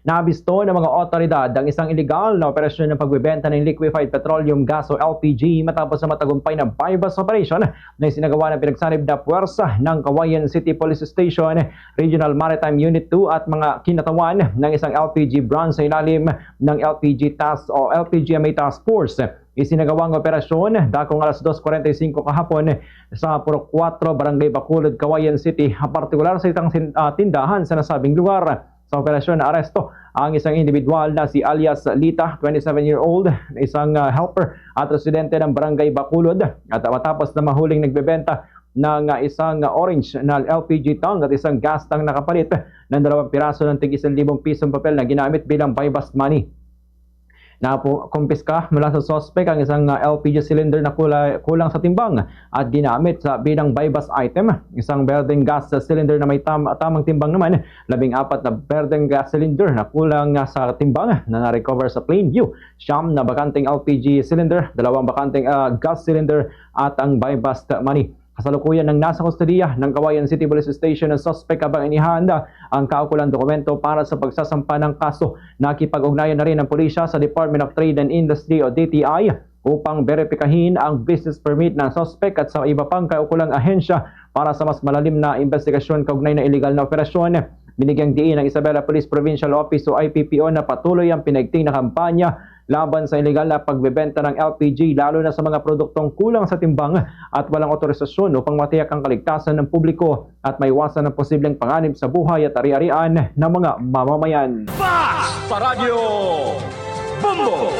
Nabisto ng mga otoridad ang isang illegal na operasyon ng pagbebenta ng liquefied petroleum gas o LPG matapos na matagumpay na bypass operation na isinagawa ng pinagsanib na puwersa ng Cauayan City Police Station, Regional Maritime Unit 2 at mga kinatawan ng isang LPG branch sa ilalim ng LPG Task o LPGMA Task Force. Isinagawang operasyon dakong alas 2:45 kahapon sa Purok 4, Barangay Bacolod, Cauayan City, partikular sa isang tindahan sa nasabing lugar. Sa operasyon na aresto ang isang individual na si alias Lita, 27-year-old, isang helper at residente ng Barangay Bacolod, at matapos na mahuling nagbebenta ng isang orange na LPG tank at isang gas tank na kapalit ng 2 piraso ng tig 1,000 pisong papel na ginamit bilang buy-bust money. Nakumpiska mula sa suspect ang isang LPG cylinder na kulang sa timbang at ginamit bilang buy-bust item. Isang berdeng gas cylinder na may tamang timbang naman, 14 na berdeng gas cylinder na kulang sa timbang na na-recover sa Plainview, 9 na bakanteng LPG cylinder, 2 bakanteng gas cylinder at ang buy-bust money. Kasalukuyan ng nasa kustodiya ng Cauayan City Police Station ang suspect habang inihanda ang kaukulang dokumento para sa pagsasampa ng kaso. Nakipag-ugnayan na rin ng pulisya sa Department of Trade and Industry o DTI upang beripikahin ang business permit ng suspect at sa iba pang kaukulang ahensya para sa mas malalim na investigasyon kaugnay na illegal na operasyon. Binigyang diin ng Isabela Police Provincial Office o IPPO na patuloy ang pinagting na kampanya laban sa illegal na pagbebenta ng LPG, lalo na sa mga produktong kulang sa timbang at walang otorisasyon upang matiyak ang kaligtasan ng publiko at maiwasan ang posibleng panganib sa buhay at ari-arian ng mga mamamayan. Fast Paradyo Bumbo!